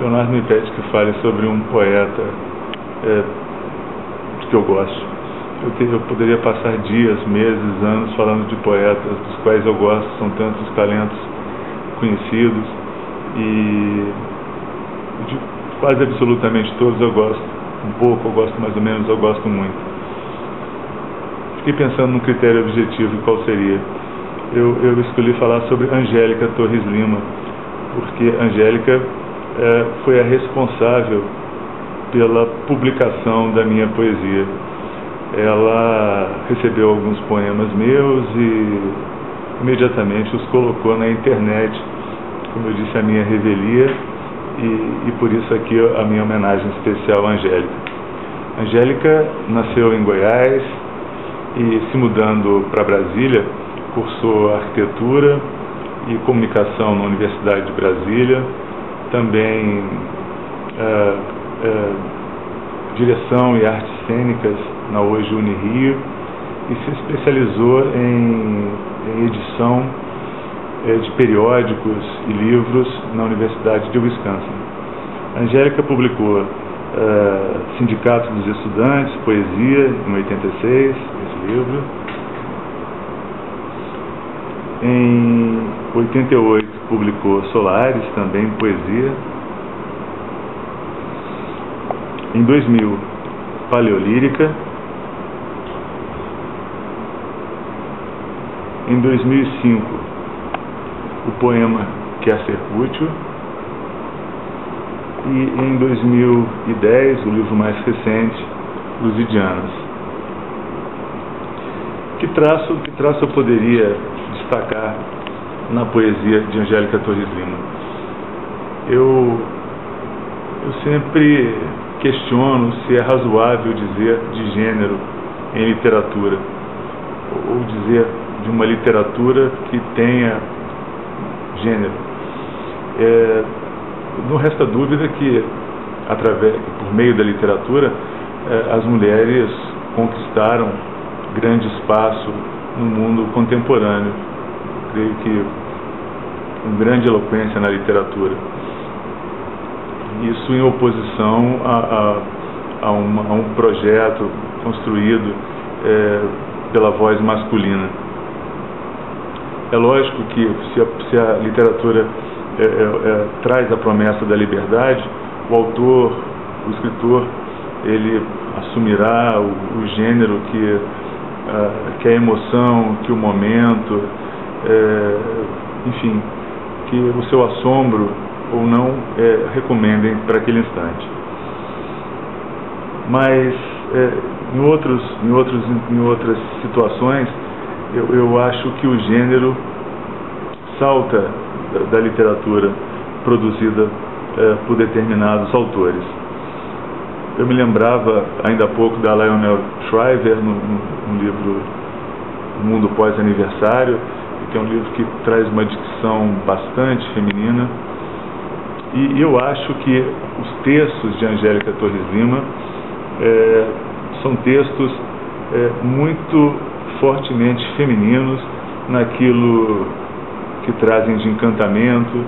Leonardo me pede que fale sobre um poeta que eu gosto. Eu poderia passar dias, meses, anos falando de poetas dos quais eu gosto. São tantos talentos conhecidos e de quase absolutamente todos eu gosto. Um pouco, eu gosto mais ou menos, eu gosto muito. Fiquei pensando num critério objetivo, qual seria. Eu escolhi falar sobre Angélica Torres Lima, porque Angélica foi a responsável pela publicação da minha poesia. Ela recebeu alguns poemas meus e imediatamente os colocou na internet, como eu disse, a minha revelia, e por isso aqui a minha homenagem especial à Angélica. Angélica nasceu em Goiás e, se mudando para Brasília, cursou arquitetura e comunicação na Universidade de Brasília, também direção e artes cênicas na hoje Unirio, e se especializou em edição de periódicos e livros na Universidade de Wisconsin. A Angélica publicou Sindicato dos Estudantes, poesia, em 86, esse livro. Em 88 publicou Solares, também poesia. Em 2000, Paleolírica. Em 2005, o poema Quer Ser Útil. E em 2010, o livro mais recente, Lusidianas. Que traço eu poderia destacar na poesia de Angélica Torres Lima? Eu sempre questiono se é razoável dizer de gênero em literatura, ou dizer de uma literatura que tenha gênero. Não resta dúvida que, por meio da literatura, as mulheres conquistaram grande espaço no mundo contemporâneo. Creio que com grande eloquência na literatura. Isso em oposição a um projeto construído pela voz masculina. É lógico que se a literatura traz a promessa da liberdade, o autor, o escritor, ele assumirá o gênero que a emoção, que o momento, enfim, que o seu assombro ou não recomendem para aquele instante. Mas em outras situações, eu acho que o gênero salta da literatura produzida por determinados autores. Eu me lembrava ainda há pouco da Lionel Shriver no livro Mundo Pós-Aniversário, que é um livro que traz uma dicção bastante feminina. E eu acho que os textos de Angélica Torres Lima são textos muito fortemente femininos naquilo que trazem de encantamento,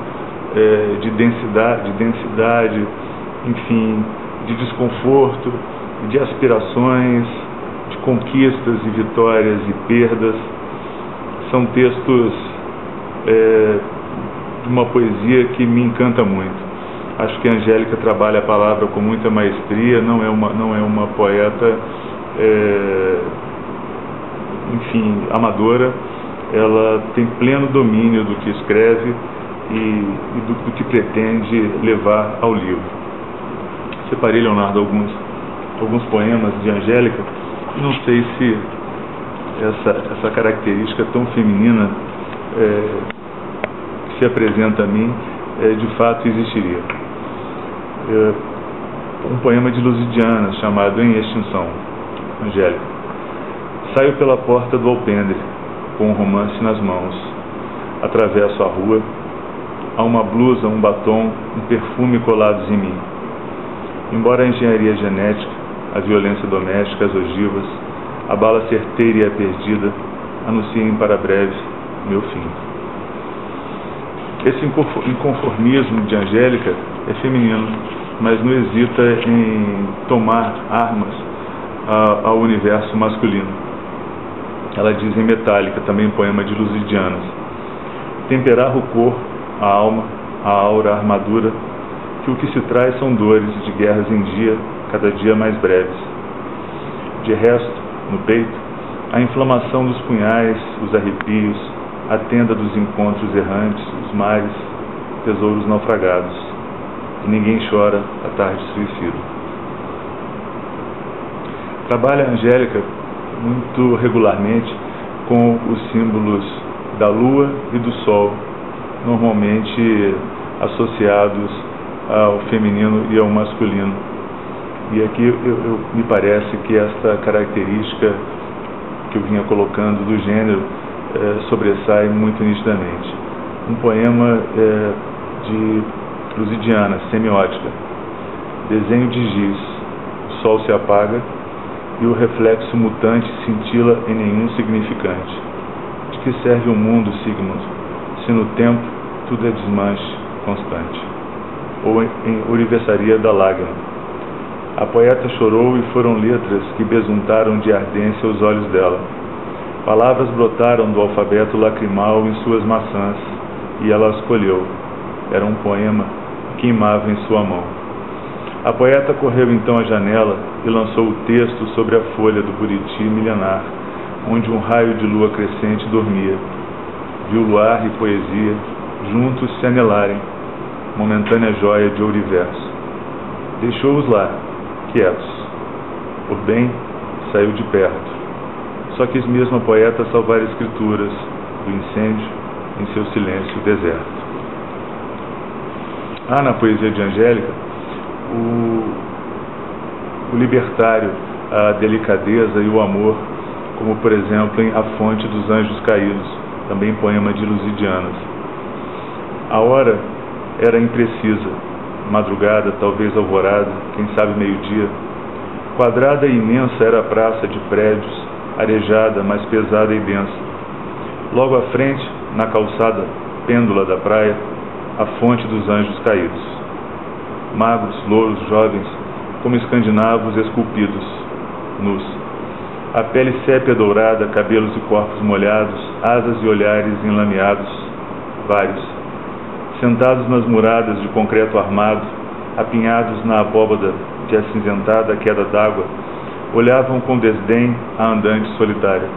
de densidade, enfim, de desconforto, de aspirações, de conquistas e vitórias e perdas. São textos de uma poesia que me encanta muito. Acho que a Angélica trabalha a palavra com muita maestria, não é uma poeta, enfim, amadora. Ela tem pleno domínio do que escreve e do que pretende levar ao livro. Separei, Leonardo, alguns poemas de Angélica. Não sei se essa característica tão feminina que se apresenta a mim de fato existiria. Um poema de Lusidianas chamado Em Extinção. Angélica. Saio pela porta do alpendre com um romance nas mãos. Atravesso a rua. Há uma blusa, um batom, um perfume colados em mim. Embora a engenharia genética, a violência doméstica, as ogivas, a bala certeira e a perdida anunciem para breve meu fim. Esse inconformismo de Angélica é feminino, mas não hesita em tomar armas ao universo masculino. Ela diz em Metálica, também poema de Lusidianas: temperar o corpo, a alma, a aura, a armadura, que o que se traz são dores de guerras em dia, cada dia mais breves. De resto, no peito, a inflamação dos punhais, os arrepios, a tenda dos encontros errantes, os mares, tesouros naufragados. E ninguém chora a tarde suicida. Trabalha a Angélica muito regularmente com os símbolos da lua e do sol, normalmente associados ao feminino e ao masculino. E aqui me parece que esta característica que eu vinha colocando do gênero sobressai muito nitidamente. Um poema de Lusidiana, semiótica: desenho de giz, o sol se apaga e o reflexo mutante cintila em nenhum significante. De que serve o mundo, Sigmund, se no tempo tudo é desmanche constante? Ou em Universaria da Lágrima: a poeta chorou e foram letras que besuntaram de ardência os olhos dela. Palavras brotaram do alfabeto lacrimal em suas maçãs, e ela as colheu. Era um poema que queimava em sua mão. A poeta correu então à janela e lançou o texto sobre a folha do buriti milenar, onde um raio de lua crescente dormia. Viu luar e poesia juntos se anelarem, momentânea joia de ouriverso. Deixou-os lá, quietos. Por bem, saiu de perto. Só quis mesmo a poeta salvar escrituras do incêndio em seu silêncio deserto. Há na poesia de Angélica o libertário, a delicadeza e o amor, como por exemplo em A Fonte dos Anjos Caídos, também poema de Lusidianas. A hora era imprecisa, madrugada, talvez alvorada, quem sabe meio-dia. Quadrada e imensa era a praça de prédios, arejada, mas pesada e densa. Logo à frente, na calçada pêndula da praia, a Fonte dos Anjos Caídos. Magros, louros, jovens, como escandinavos esculpidos, nus. A pele sépia dourada, cabelos e corpos molhados, asas e olhares enlameados, vários. Sentados nas muradas de concreto armado, apinhados na abóbada de acinzentada queda d'água, olhavam com desdém a andante solitária.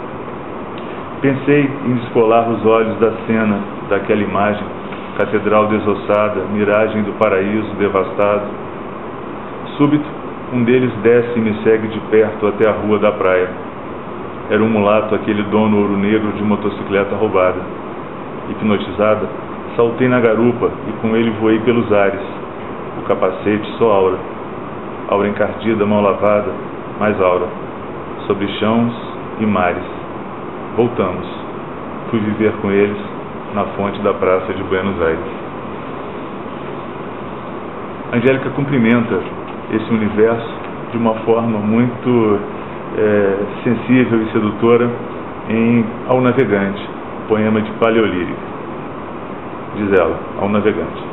Pensei em descolar os olhos da cena, daquela imagem, catedral desossada, miragem do paraíso devastado. Súbito, um deles desce e me segue de perto até a rua da praia. Era um mulato, aquele dono ouro-negro de motocicleta roubada. Hipnotizada, saltei na garupa e com ele voei pelos ares. O capacete só aura. Aura encardida, mal lavada, mais aura. Sobre chãos e mares. Voltamos. Fui viver com eles na fonte da praça de Buenos Aires. Angélica cumprimenta esse universo de uma forma muito sensível e sedutora em Ao Navegante, poema de Paleolírica. Diz ela, ao navegante: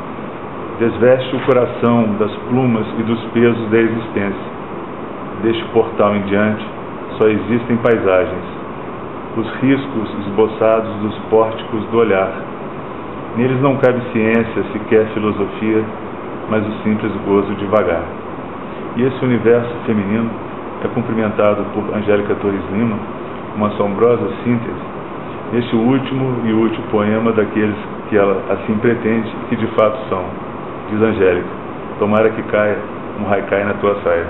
desveste o coração das plumas e dos pesos da existência. Deste portal em diante só existem paisagens, os riscos esboçados dos pórticos do olhar. Neles não cabe ciência, sequer filosofia, mas o simples gozo de vagar. E esse universo feminino é cumprimentado por Angélica Torres Lima, uma assombrosa síntese, neste último e útil poema daqueles que ela assim pretende e que de fato são. Diz Angélica: tomara que caia um haikai na tua saia.